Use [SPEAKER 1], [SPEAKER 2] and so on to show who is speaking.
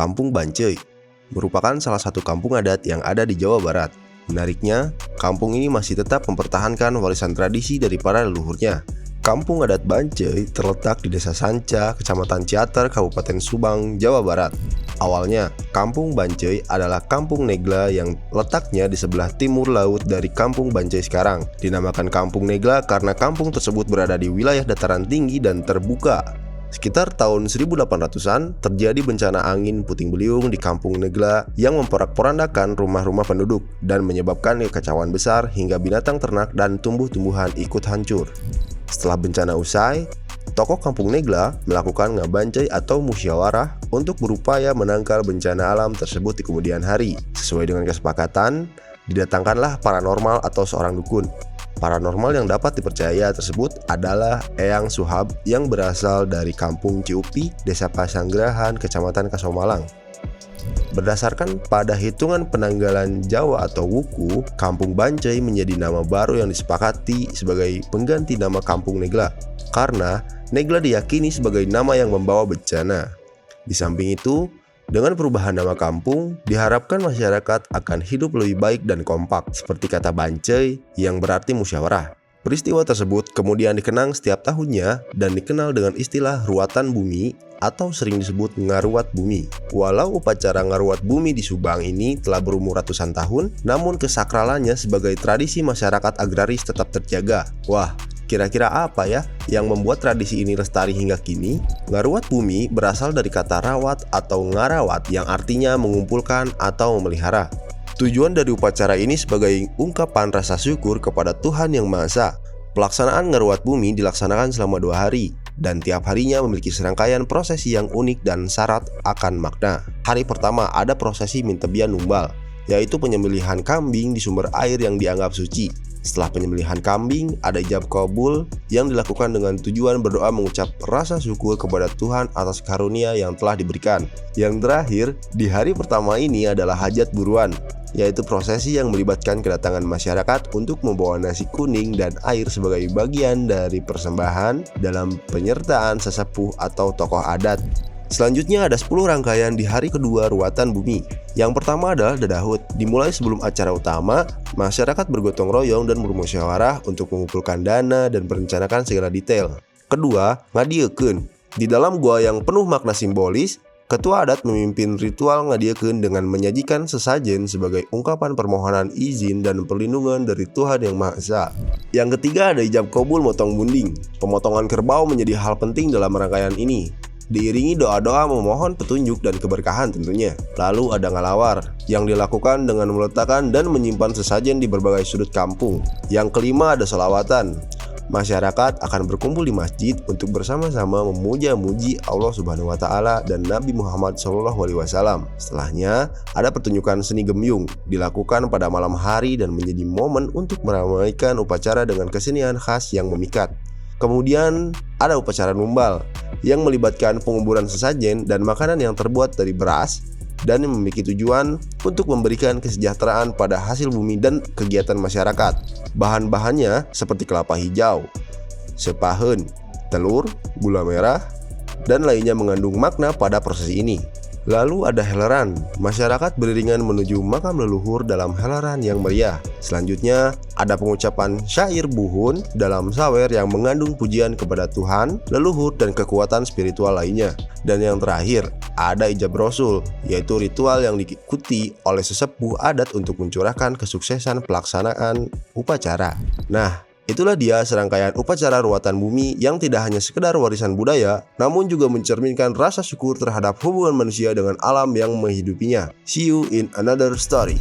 [SPEAKER 1] Kampung Bancai merupakan salah satu kampung adat yang ada di Jawa Barat. Menariknya, kampung ini masih tetap mempertahankan warisan tradisi dari para leluhurnya. Kampung adat Bancai terletak di Desa Sanca, Kecamatan Ciater, Kabupaten Subang, Jawa Barat. Awalnya, Kampung Bancai adalah kampung Negla yang letaknya di sebelah timur laut dari Kampung Bancai sekarang. Dinamakan Kampung Negla karena kampung tersebut berada di wilayah dataran tinggi dan terbuka. Sekitar tahun 1800-an, terjadi bencana angin puting beliung di Kampung Negla yang memporak-porandakan rumah-rumah penduduk dan menyebabkan kekacauan besar hingga binatang ternak dan tumbuh-tumbuhan ikut hancur. Setelah bencana usai, tokoh Kampung Negla melakukan ngabancai atau musyawarah untuk berupaya menangkal bencana alam tersebut di kemudian hari. Sesuai dengan kesepakatan, didatangkanlah paranormal atau seorang dukun. Paranormal yang dapat dipercaya tersebut adalah Eyang Suhab yang berasal dari Kampung Ciupi, Desa Pasanggerahan, Kecamatan Kasomalang. Berdasarkan pada hitungan penanggalan Jawa atau Wuku, Kampung Bancai menjadi nama baru yang disepakati sebagai pengganti nama Kampung Negla, karena Negla diyakini sebagai nama yang membawa bencana. Di samping itu, dengan perubahan nama kampung, diharapkan masyarakat akan hidup lebih baik dan kompak, seperti kata Bancai yang berarti musyawarah. Peristiwa tersebut kemudian dikenang setiap tahunnya dan dikenal dengan istilah ruatan bumi atau sering disebut ngaruat bumi. Walau upacara ngaruat bumi di Subang ini telah berumur ratusan tahun, namun kesakralannya sebagai tradisi masyarakat agraris tetap terjaga. Wah, kira-kira apa ya yang membuat tradisi ini lestari hingga kini? Ngaruat bumi berasal dari kata rawat atau ngarawat yang artinya mengumpulkan atau memelihara. Tujuan dari upacara ini sebagai ungkapan rasa syukur kepada Tuhan Yang Maha Esa. Pelaksanaan ngaruat bumi dilaksanakan selama 2 hari dan tiap harinya memiliki serangkaian prosesi yang unik dan syarat akan makna. Hari pertama ada prosesi Mintebian Numbal, yaitu penyembelihan kambing di sumber air yang dianggap suci. Setelah penyembelihan kambing, ada ijab kabul yang dilakukan dengan tujuan berdoa mengucap rasa syukur kepada Tuhan atas karunia yang telah diberikan. Yang terakhir, di hari pertama ini adalah hajat buruan, yaitu prosesi yang melibatkan kedatangan masyarakat untuk membawa nasi kuning dan air sebagai bagian dari persembahan dalam penyertaan sesepuh atau tokoh adat. Selanjutnya ada 10 rangkaian di hari kedua ruatan bumi. Yang pertama adalah dadahut. Dimulai sebelum acara utama, masyarakat bergotong royong dan bermusyawarah untuk mengumpulkan dana dan merencanakan segala detail. Kedua, ngadiekeun. Di dalam gua yang penuh makna simbolis, ketua adat memimpin ritual ngadiekeun dengan menyajikan sesajen sebagai ungkapan permohonan izin dan perlindungan dari Tuhan Yang Maha Esa. Yang ketiga ada ijab kabul motong bunding. Pemotongan kerbau menjadi hal penting dalam rangkaian ini, diiringi doa-doa memohon petunjuk dan keberkahan tentunya. Lalu ada ngalawar yang dilakukan dengan meletakkan dan menyimpan sesajen di berbagai sudut kampung. Yang kelima ada sholawatan. Masyarakat akan berkumpul di masjid untuk bersama-sama memuja-muji Allah Subhanahu wa Ta'ala dan Nabi Muhammad SAW. Setelahnya ada pertunjukan seni gembyung dilakukan pada malam hari dan menjadi momen untuk meramaikan upacara dengan kesenian khas yang memikat. Kemudian ada upacara numbal yang melibatkan penguburan sesajen dan makanan yang terbuat dari beras dan yang memiliki tujuan untuk memberikan kesejahteraan pada hasil bumi dan kegiatan masyarakat. Bahan-bahannya seperti kelapa hijau, sepaheun, telur, gula merah, dan lainnya mengandung makna pada prosesi ini. Lalu ada helaran. Masyarakat beriringan menuju makam leluhur dalam helaran yang meriah. Selanjutnya ada pengucapan syair buhun dalam sawer yang mengandung pujian kepada Tuhan, leluhur, dan kekuatan spiritual lainnya. Dan yang terakhir ada ijab rosul, yaitu ritual yang diikuti oleh sesepuh adat untuk mencurahkan kesuksesan pelaksanaan upacara. Nah, itulah dia serangkaian upacara ruatan bumi yang tidak hanya sekedar warisan budaya, namun juga mencerminkan rasa syukur terhadap hubungan manusia dengan alam yang menghidupinya. See you in another story.